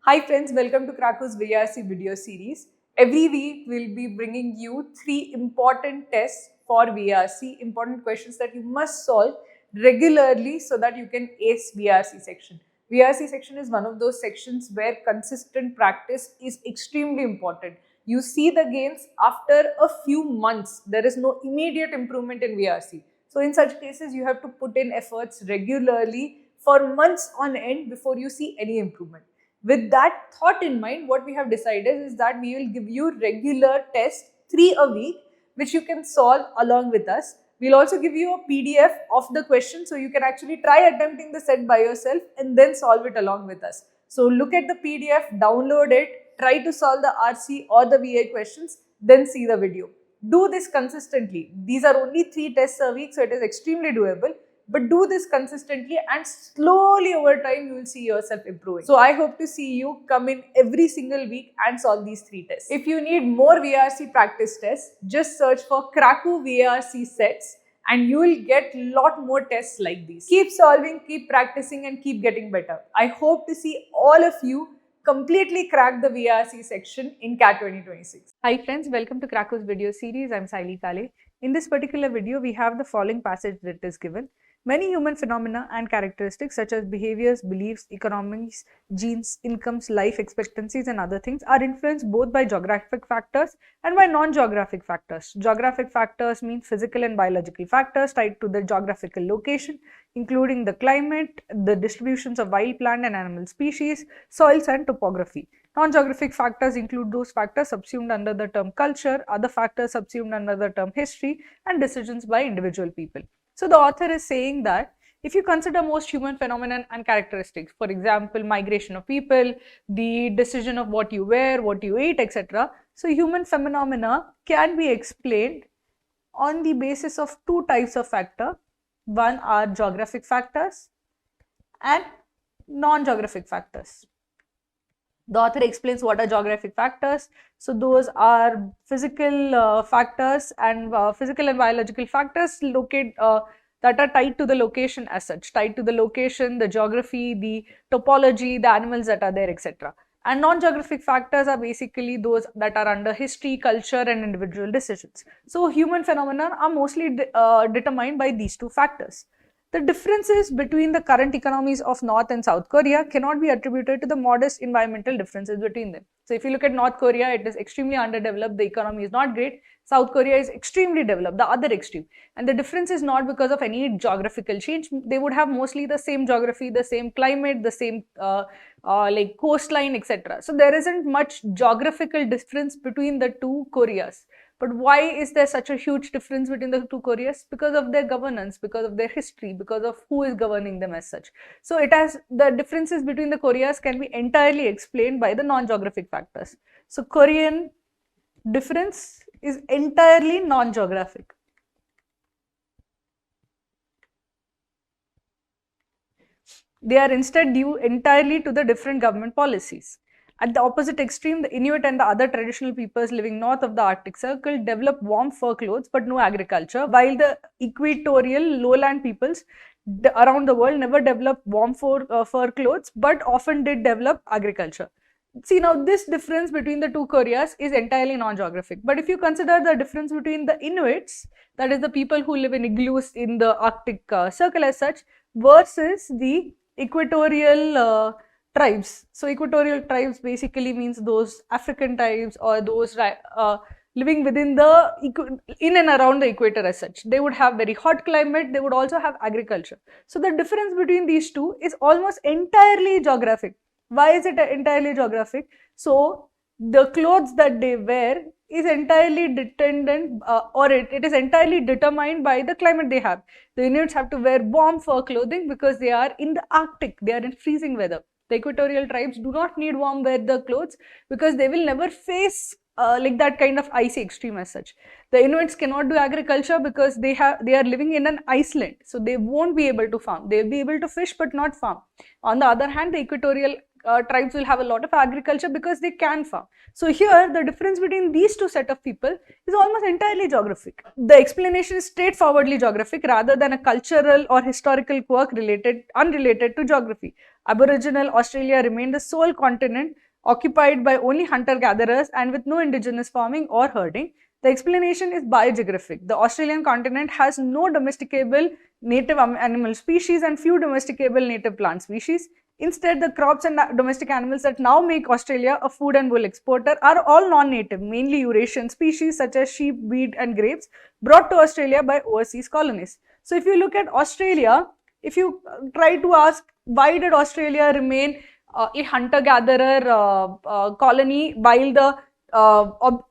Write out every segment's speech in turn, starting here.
Hi friends, welcome to Krako's VRC video series. Every week we'll be bringing you 3 important tests for VRC, important questions that you must solve regularly so that you can ace VRC section. VRC section is one of those sections where consistent practice is extremely important. You see the gains after a few months. There is no immediate improvement in VRC. So in such cases, you have to put in efforts regularly for months on end before you see any improvement. With that thought in mind, what we have decided is that we will give you regular tests, 3 a week, which you can solve along with us. We'll also give you a PDF of the question so you can actually try attempting the set by yourself and then solve it along with us. So look at the PDF, download it, try to solve the RC or the VA questions, then see the video. Do this consistently. These are only 3 tests a week, so it is extremely doable. But do this consistently and slowly over time you will see yourself improving. So I hope to see you come in every single week and solve these 3 tests. If you need more VRC practice tests, just search for Krako VRC sets and you will get a lot more tests like these. Keep solving, keep practicing and keep getting better. I hope to see all of you completely crack the VRC section in CAT 2026. Hi friends, welcome to Krako's video series. I'm Saili Kale. In this particular video, we have the following passage that is given. Many human phenomena and characteristics such as behaviors, beliefs, economies, genes, incomes, life expectancies and other things are influenced both by geographic factors and by non-geographic factors. Geographic factors mean physical and biological factors tied to the geographical location, including the climate, the distributions of wild plant and animal species, soils and topography. Non-geographic factors include those factors subsumed under the term culture, other factors subsumed under the term history and decisions by individual people. So the author is saying that if you consider most human phenomena and characteristics, for example, migration of people, the decision of what you wear, what you eat, etc. So human phenomena can be explained on the basis of 2 types of factor. One are geographic factors and non-geographic factors. The author explains what are geographic factors. So those are physical factors and physical and biological factors that are tied to the location as such, tied to the location, the geography, the topology, the animals that are there, etc. And non-geographic factors are basically those that are under history, culture and individual decisions. So human phenomena are mostly determined by these 2 factors. The differences between the current economies of North and South Korea cannot be attributed to the modest environmental differences between them. So if you look at North Korea, it is extremely underdeveloped, the economy is not great. South Korea is extremely developed, the other extreme. And the difference is not because of any geographical change. They would have mostly the same geography, the same climate, the same like coastline, etc. So there isn't much geographical difference between the 2 Koreas. But why is there such a huge difference between the 2 Koreas? Because of their governance, because of their history, because of who is governing them as such. So the differences between the Koreas can be entirely explained by the non-geographic factors. So Korean difference is entirely non-geographic. They are instead due entirely to the different government policies. At the opposite extreme, the Inuit and the other traditional peoples living north of the Arctic Circle developed warm fur clothes but no agriculture, while the equatorial lowland peoples around the world never developed warm fur clothes but often did develop agriculture. See, now this difference between the 2 Koreas is entirely non-geographic. But if you consider the difference between the Inuits, that is the people who live in igloos in the Arctic Circle as such, versus the equatorial tribes. So equatorial tribes basically means those African tribes or those living within in and around the equator as such. They would have very hot climate, they would also have agriculture. So the difference between these 2 is almost entirely geographic. Why is it entirely geographic? So the clothes that they wear is entirely dependent it is entirely determined by the climate they have. The Inuits have to wear warm fur clothing because they are in the Arctic, they are in freezing weather. The equatorial tribes do not need warm weather clothes because they will never face like that kind of icy extreme as such. The Inuits cannot do agriculture because they are living in an iceland, so they won't be able to farm. They will be able to fish but not farm. On the other hand, the equatorial tribes will have a lot of agriculture because they can farm. So here the difference between these two set of people is almost entirely geographic. The explanation is straightforwardly geographic rather than a cultural or historical quirk unrelated to geography. Aboriginal Australia remained the sole continent occupied by only hunter-gatherers and with no indigenous farming or herding. The explanation is biogeographic. The Australian continent has no domesticable native animal species and few domesticable native plant species. Instead, the crops and domestic animals that now make Australia a food and wool exporter are all non-native, mainly Eurasian species such as sheep, wheat and grapes brought to Australia by overseas colonists. So if you look at Australia, if you try to ask why did Australia remain a hunter-gatherer colony while the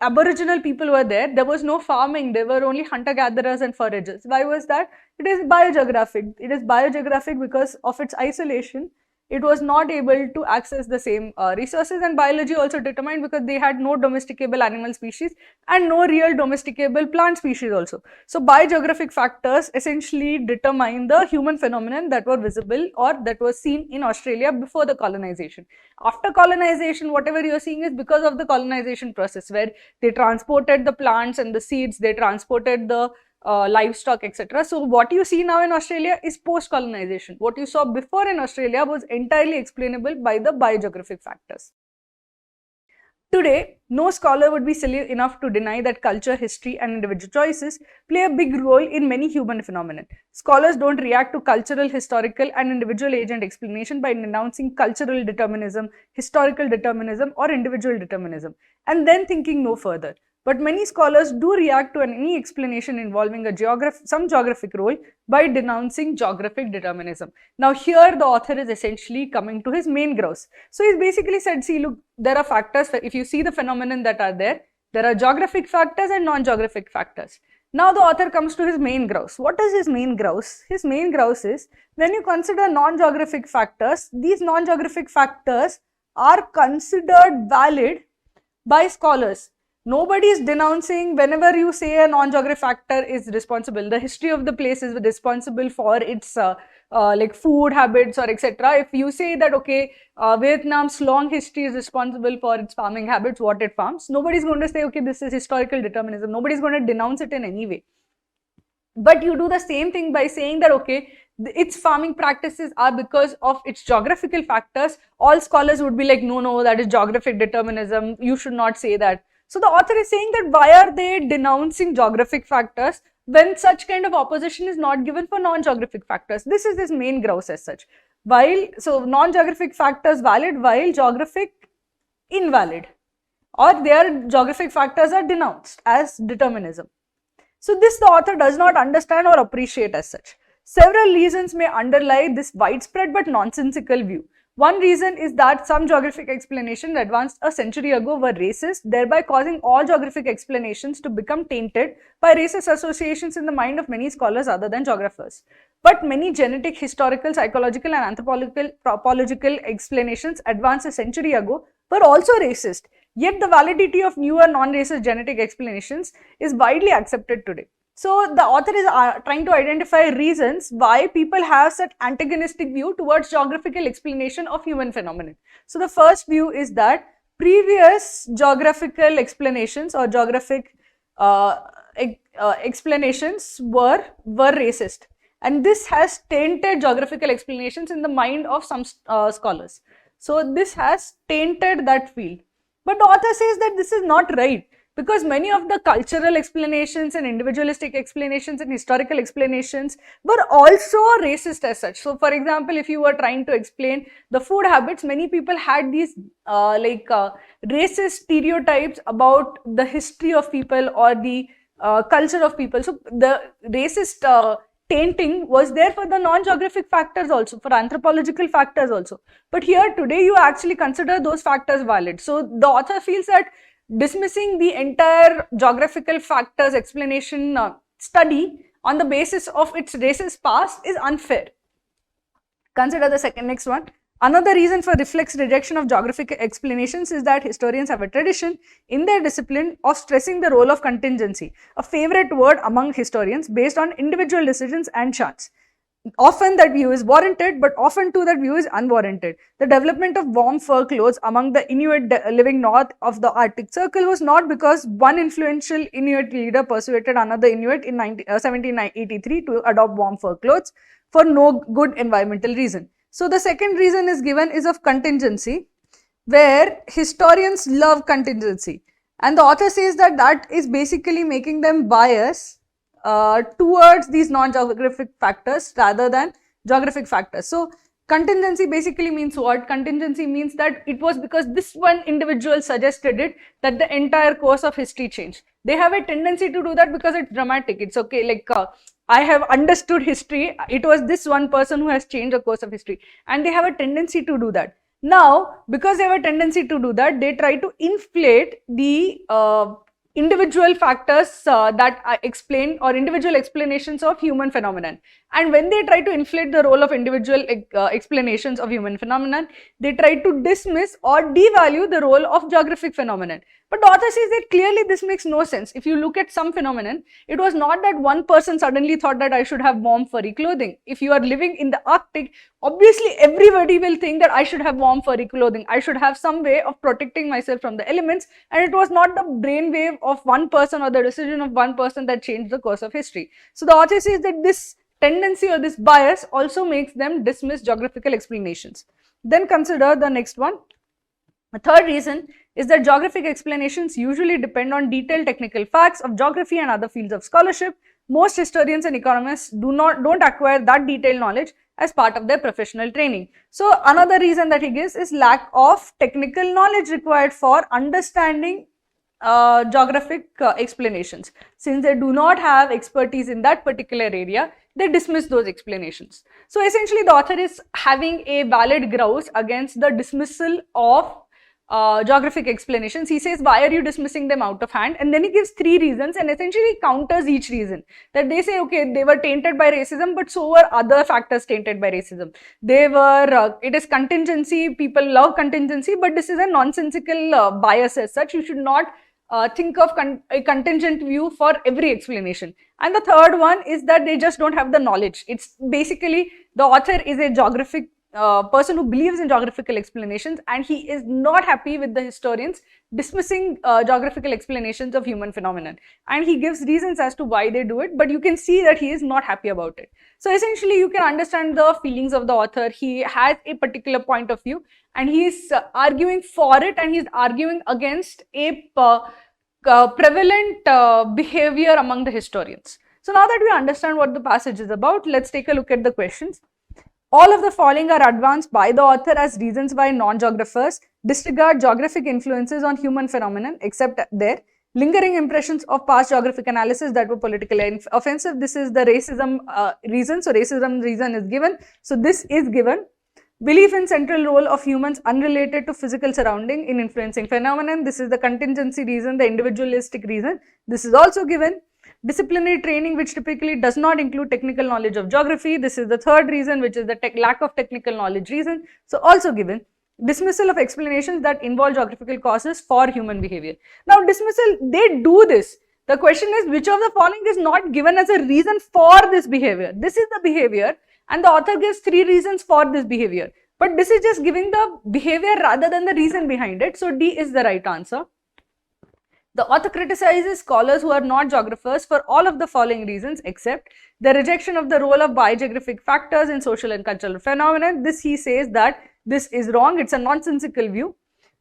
Aboriginal people were there was no farming, there were only hunter-gatherers and foragers. Why was that? It is biogeographic. It is biogeographic because of its isolation. It was not able to access the same resources, and biology also determined because they had no domesticable animal species and no real domesticable plant species also. So biogeographic factors essentially determine the human phenomenon that were visible or that was seen in Australia before the colonization. After colonization, whatever you are seeing is because of the colonization process, where they transported the plants and the seeds, they transported the livestock, etc. So what you see now in Australia is post-colonization. What you saw before in Australia was entirely explainable by the biogeographic factors. Today, no scholar would be silly enough to deny that culture, history and individual choices play a big role in many human phenomena. Scholars don't react to cultural, historical and individual agent explanation by denouncing cultural determinism, historical determinism or individual determinism and then thinking no further. But many scholars do react to any explanation involving some geographic role by denouncing geographic determinism. Now here the author is essentially coming to his main grouse. So he's basically said, see, look, there are factors, if you see the phenomenon that are there are geographic factors and non-geographic factors. Now the author comes to his main grouse. What is his main grouse? His main grouse is, when you consider non-geographic factors, these non-geographic factors are considered valid by scholars. Nobody is denouncing whenever you say a non-geographic factor is responsible. The history of the place is responsible for its like food habits or etc. If you say that, okay, Vietnam's long history is responsible for its farming habits, what it farms, nobody is going to say, okay, this is historical determinism. Nobody is going to denounce it in any way. But you do the same thing by saying that, okay, its farming practices are because of its geographical factors. All scholars would be like, no, that is geographic determinism. You should not say that. So the author is saying that why are they denouncing geographic factors when such kind of opposition is not given for non-geographic factors? This is his main grouse as such. So non-geographic factors valid while geographic invalid, or their geographic factors are denounced as determinism. So this the author does not understand or appreciate as such. Several reasons may underlie this widespread but nonsensical view. One reason is that some geographic explanations advanced a century ago were racist, thereby causing all geographic explanations to become tainted by racist associations in the mind of many scholars other than geographers. But many genetic, historical, psychological and anthropological explanations advanced a century ago were also racist. Yet the validity of newer non-racist genetic explanations is widely accepted today. So the author is trying to identify reasons why people have such antagonistic view towards geographical explanation of human phenomenon. So the first view is that previous geographical explanations or geographic explanations were racist, and this has tainted geographical explanations in the mind of some scholars. So this has tainted that field. But the author says that this is not right, because many of the cultural explanations and individualistic explanations and historical explanations were also racist as such. So for example, if you were trying to explain the food habits, many people had these racist stereotypes about the history of people or the culture of people. So the racist tainting was there for the non-geographic factors also, for anthropological factors also. But here today you actually consider those factors valid. So the author feels that dismissing the entire geographical factors explanation study on the basis of its racist past is unfair. Consider the next one. Another reason for reflex rejection of geographic explanations is that historians have a tradition in their discipline of stressing the role of contingency, a favorite word among historians based on individual decisions and chance. Often that view is warranted, but often too that view is unwarranted. The development of warm fur clothes among the Inuit living north of the Arctic Circle was not because one influential Inuit leader persuaded another Inuit in 1783 to adopt warm fur clothes for no good environmental reason. So the second reason is given is of contingency, where historians love contingency. And the author says that that is basically making them bias towards these non-geographic factors rather than geographic factors. So contingency basically means what? Contingency means that it was because this one individual suggested it that the entire course of history changed. They have a tendency to do that because it's dramatic. It's okay, like I have understood history. It was this one person who has changed the course of history, and they have a tendency to do that. Now, because they have a tendency to do that, they try to inflate the individual factors that I explain, or individual explanations of human phenomenon. And when they try to inflate the role of individual explanations of human phenomenon, they try to dismiss or devalue the role of geographic phenomenon. But the author says that clearly this makes no sense. If you look at some phenomenon, it was not that one person suddenly thought that I should have warm furry clothing. If you are living in the Arctic, obviously everybody will think that I should have warm furry clothing. I should have some way of protecting myself from the elements, and it was not the brainwave of one person or the decision of one person that changed the course of history. So the author says that this tendency or this bias also makes them dismiss geographical explanations. Then consider the next one. The third reason is that geographic explanations usually depend on detailed technical facts of geography and other fields of scholarship. Most historians and economists don't acquire that detailed knowledge as part of their professional training. So another reason that he gives is lack of technical knowledge required for understanding geographic explanations. Since they do not have expertise in that particular area, they dismiss those explanations. So essentially the author is having a valid grouse against the dismissal of geographic explanations. He says, why are you dismissing them out of hand? And then he gives three reasons and essentially counters each reason. That they say, okay, they were tainted by racism, but so were other factors tainted by racism. They were, it is contingency, people love contingency, but this is a nonsensical bias as such. You should not think of a contingent view for every explanation. And the third one is that they just don't have the knowledge. It's basically, the author is a geographic person who believes in geographical explanations, and he is not happy with the historians dismissing geographical explanations of human phenomenon. And he gives reasons as to why they do it, but you can see that he is not happy about it. So essentially you can understand the feelings of the author. He has a particular point of view and he is arguing for it, and he is arguing against a prevalent behavior among the historians. So now that we understand what the passage is about, let's take a look at the questions. All of the following are advanced by the author as reasons why non-geographers disregard geographic influences on human phenomenon, except their lingering impressions of past geographic analysis that were politically offensive. This is the racism reason. So racism reason is given. So this is given. Belief in central role of humans unrelated to physical surrounding in influencing phenomenon. This is the contingency reason, the individualistic reason. This is also given. Disciplinary training, which typically does not include technical knowledge of geography. This is the third reason, which is the lack of technical knowledge reason. So also given. Dismissal of explanations that involve geographical causes for human behavior. Now dismissal, they do this. The question is, which of the following is not given as a reason for this behavior? This is the behavior, and the author gives three reasons for this behavior. But this is just giving the behavior rather than the reason behind it. So D is the right answer. The author criticizes scholars who are not geographers for all of the following reasons, except the rejection of the role of biogeographic factors in social and cultural phenomena. This, he says that this is wrong. It's a nonsensical view.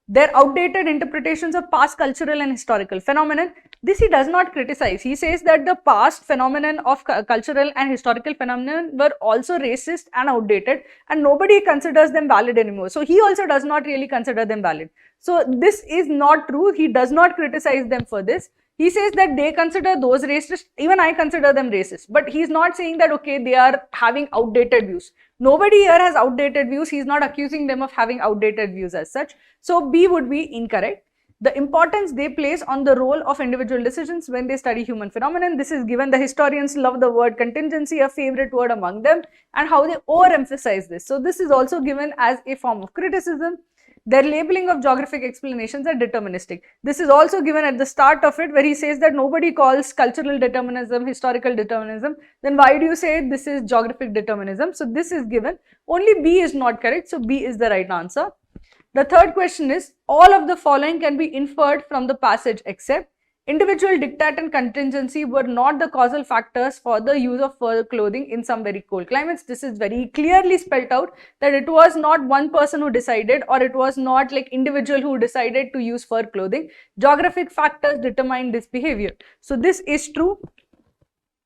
Their outdated interpretations of past cultural and historical phenomenon. This he does not criticize. He says that the past phenomenon of cultural and historical phenomenon were also racist and outdated, and nobody considers them valid anymore. So he also does not really consider them valid. So this is not true. He does not criticize them for this. He says that they consider those racist, even I consider them racist, but he's not saying that, okay, they are having outdated views. Nobody here has outdated views. He's not accusing them of having outdated views as such. So B would be incorrect. The importance they place on the role of individual decisions when they study human phenomenon. This is given. The historians love the word contingency, a favorite word among them, and how they overemphasize this. So this is also given as a form of criticism. Their labeling of geographic explanations are deterministic. This is also given at the start of it, where he says that nobody calls cultural determinism historical determinism. Then why do you say this is geographic determinism? So this is given. Only B is not correct, so B is the right answer. The third question is, all of the following can be inferred from the passage except individual diktat and contingency were not the causal factors for the use of fur clothing in some very cold climates. This is very clearly spelled out that it was not one person who decided, or it was not like individual who decided to use fur clothing. Geographic factors determine this behavior. So this is true.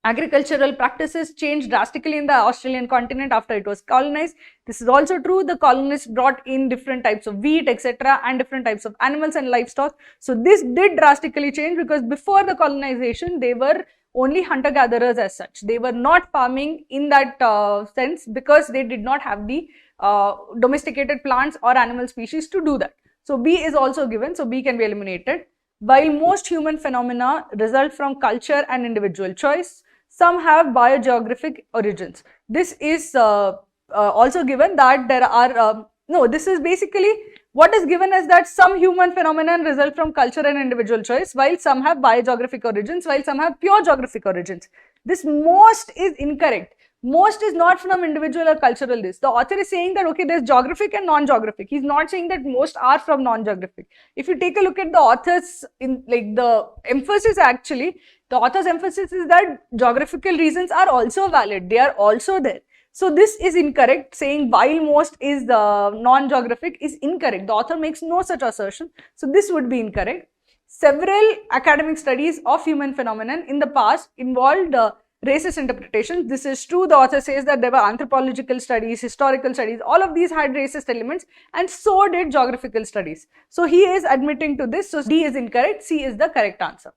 Agricultural practices changed drastically in the Australian continent after it was colonized. This is also true. The colonists brought in different types of wheat, etc., and different types of animals and livestock. So this did drastically change, because before the colonization, they were only hunter-gatherers as such. They were not farming in that sense, because they did not have the domesticated plants or animal species to do that. So B is also given, so B can be eliminated. While most human phenomena result from culture and individual choice, some have biogeographic origins. This is also given that there are, no, this is basically what is given is that some human phenomena result from culture and individual choice, while some have biogeographic origins, while some have pure geographic origins. This most is incorrect. Most is not from individual or cultural this. The author is saying that, okay, there's geographic and non-geographic. He's not saying that most are from non-geographic. If you take a look at the author's, the emphasis actually, the author's emphasis is that geographical reasons are also valid. They are also there. So this is incorrect. Saying while most is non-geographic is incorrect. The author makes no such assertion. So this would be incorrect. Several academic studies of human phenomenon in the past involved racist interpretations. This is true. The author says that there were anthropological studies, historical studies, all of these had racist elements, and so did geographical studies. So he is admitting to this. So D is incorrect, C is the correct answer.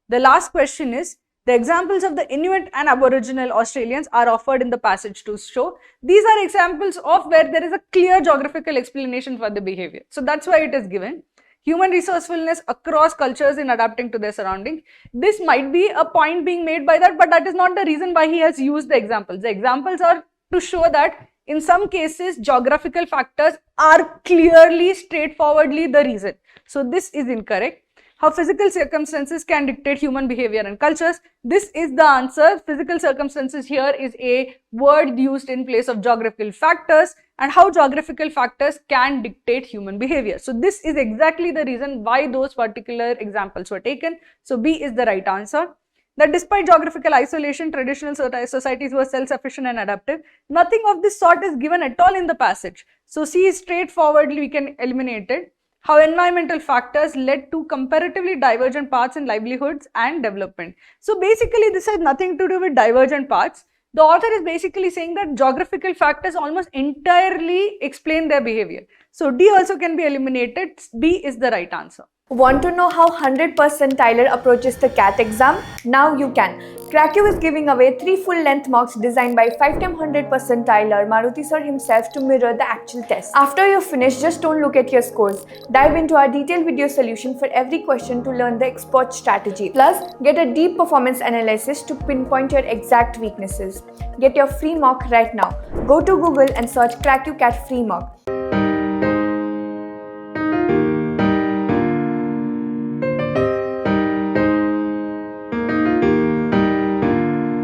The last question is, the examples of the Inuit and Aboriginal Australians are offered in the passage to show. These are examples of where there is a clear geographical explanation for the behavior. So that's why it is given. Human resourcefulness across cultures in adapting to their surroundings. This might be a point being made by that, but that is not the reason why he has used the examples. The examples are to show that in some cases, geographical factors are clearly, straightforwardly the reason. So this is incorrect. How physical circumstances can dictate human behavior and cultures. This is the answer. Physical circumstances here is a word used in place of geographical factors, and how geographical factors can dictate human behavior. So this is exactly the reason why those particular examples were taken. So B is the right answer. That despite geographical isolation, traditional societies were self-sufficient and adaptive. Nothing of this sort is given at all in the passage. So C is straightforwardly, we can eliminate it. How environmental factors led to comparatively divergent paths in livelihoods and development. So basically this has nothing to do with divergent paths. The author is basically saying that geographical factors almost entirely explain their behavior. So D also can be eliminated. B is the right answer. Want to know how 100 percentiler approaches the CAT exam? Now you can. Crackyo is giving away 3 full-length mocks designed by 5x 100 percentiler Maruti sir himself to mirror the actual test. After you finish, just don't look at your scores. Dive into our detailed video solution for every question to learn the expert strategy. Plus, get a deep performance analysis to pinpoint your exact weaknesses. Get your free mock right now. Go to Google and search Crackyo CAT free mock.